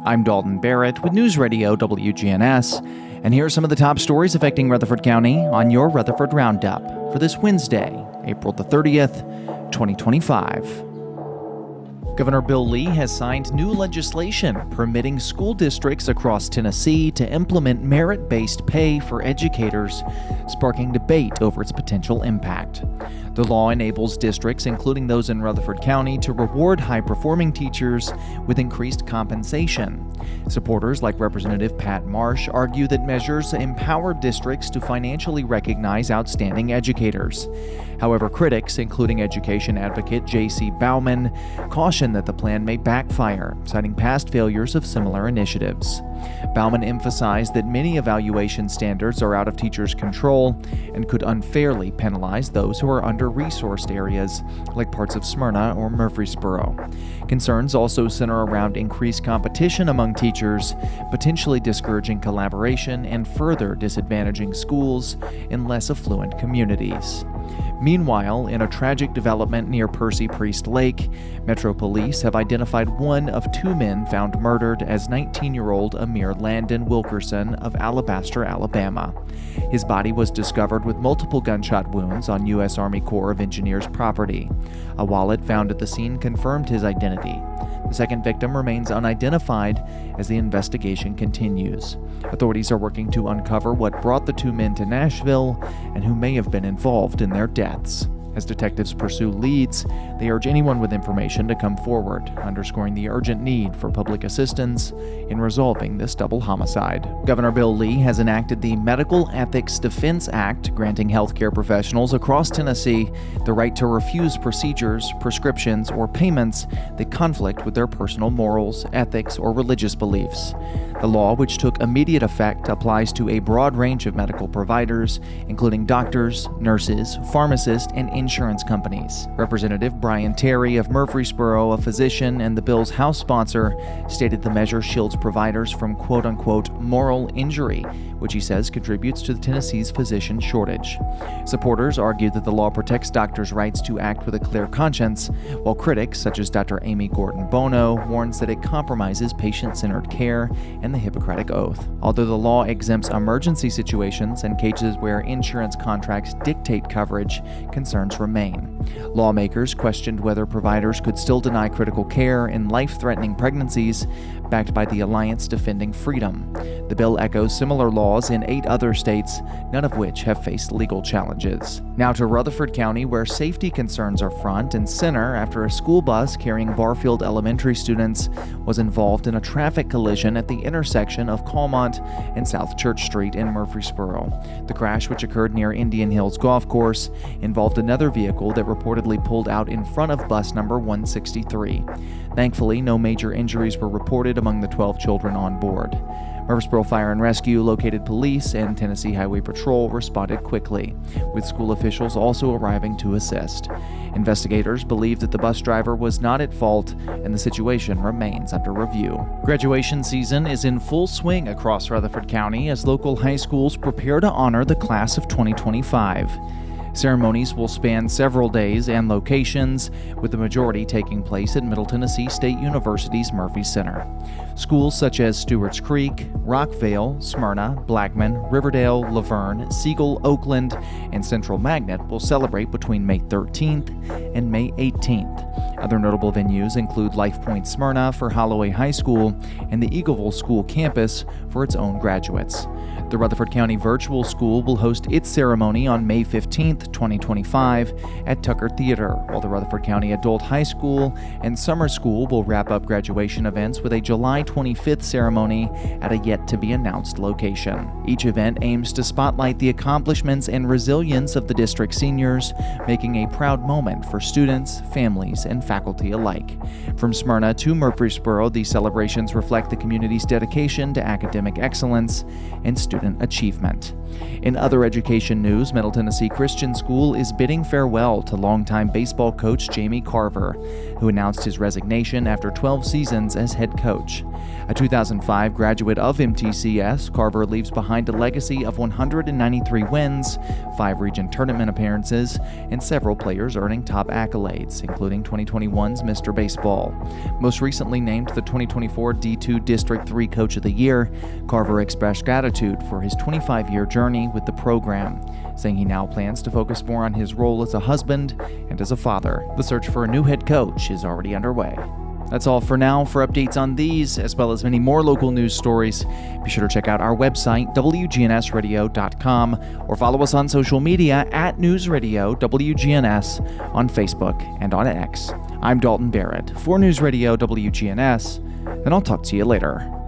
I'm Dalton Barrett with News Radio WGNS, and here are some of the top stories affecting Rutherford County on your Rutherford Roundup for this Wednesday, April the 30th, 2025. Governor Bill Lee has signed new legislation permitting school districts across Tennessee to implement merit-based pay for educators, sparking debate over its potential impact. The law enables districts, including those in Rutherford County, to reward high-performing teachers with increased compensation. Supporters like Representative Pat Marsh argue that measures empower districts to financially recognize outstanding educators. However, critics, including education advocate J.C. Bauman, caution that the plan may backfire, citing past failures of similar initiatives. Bauman emphasized that many evaluation standards are out of teachers' control and could unfairly penalize those who are under-resourced areas like parts of Smyrna or Murfreesboro. Concerns also center around increased competition among teachers, potentially discouraging collaboration and further disadvantaging schools in less affluent communities. Meanwhile, in a tragic development near Percy Pries Lake, Metro Police have identified one of two men found murdered as 19-year-old Amir Landon Wilkerson of Alabaster, Alabama. His body was discovered with multiple gunshot wounds on U.S. Army Corps of Engineers property. A wallet found at the scene confirmed his identity. The second victim remains unidentified as the investigation continues. Authorities are working to uncover what brought the two men to Nashville and who may have been involved in their deaths. As detectives pursue leads, they urge anyone with information to come forward, underscoring the urgent need for public assistance in resolving this double homicide. Governor Bill Lee has enacted the Medical Ethics Defense Act, granting healthcare professionals across Tennessee the right to refuse procedures, prescriptions, or payments that conflict with their personal morals, ethics, or religious beliefs. The law, which took immediate effect, applies to a broad range of medical providers, including doctors, nurses, pharmacists, and insurance companies. Representative Brian Terry of Murfreesboro, a physician and the bill's House sponsor, stated the measure shields providers from quote-unquote moral injury, which he says contributes to Tennessee's physician shortage. Supporters argue that the law protects doctors' rights to act with a clear conscience, while critics, such as Dr. Amy Gordon Bono, warns that it compromises patient-centered care and the Hippocratic Oath. Although the law exempts emergency situations and cases where insurance contracts dictate coverage, concerns remain. Lawmakers questioned whether providers could still deny critical care in life-threatening pregnancies, backed by the Alliance Defending Freedom. The bill echoes similar laws in 8 other states, none of which have faced legal challenges. Now to Rutherford County, where safety concerns are front and center after a school bus carrying Barfield Elementary students was involved in a traffic collision at the intersection of Calmont and South Church Street in Murfreesboro. The crash, which occurred near Indian Hills Golf Course, involved another vehicle that reportedly pulled out in front of bus number 163. Thankfully, no major injuries were reported among the 12 children on board. Murfreesboro Fire and Rescue, located police, and Tennessee Highway Patrol responded quickly, with school officials also arriving to assist. Investigators believe that the bus driver was not at fault, and the situation remains under review. Graduation season is in full swing across Rutherford County as local high schools prepare to honor the class of 2025. Ceremonies will span several days and locations, with the majority taking place at Middle Tennessee State University's Murphy Center. Schools such as Stewart's Creek, Rockvale, Smyrna, Blackman, Riverdale, Laverne, Siegel, Oakland, and Central Magnet will celebrate between May 13th and May 18th. Other notable venues include Life Point Smyrna for Holloway High School and the Eagleville School campus for its own graduates. The Rutherford County Virtual School will host its ceremony on May 15th, 2025 at Tucker Theater, while the Rutherford County Adult High School and Summer School will wrap up graduation events with a July 25th ceremony at a yet-to-be-announced location. Each event aims to spotlight the accomplishments and resilience of the district seniors, making a proud moment for students, families, and faculty alike. From Smyrna to Murfreesboro, these celebrations reflect the community's dedication to academic excellence and student achievement. In other education news, Middle Tennessee Christian School is bidding farewell to longtime baseball coach Jamie Carver, who announced his resignation after 12 seasons as head coach. A 2005 graduate of MTCS, Carver leaves behind a legacy of 193 wins, 5 region tournament appearances, and several players earning top accolades, including 2020 2021's Mr. Baseball. Most recently named the 2024 D2 District 3 Coach of the Year, Carver expressed gratitude for his 25-year journey with the program, saying he now plans to focus more on his role as a husband and as a father. The search for a new head coach is already underway. That's all for now. For updates on these, as well as many more local news stories, be sure to check out our website, wgnsradio.com, or follow us on social media at News Radio WGNS on Facebook and on X. I'm Dalton Barrett for News Radio WGNS, and I'll talk to you later.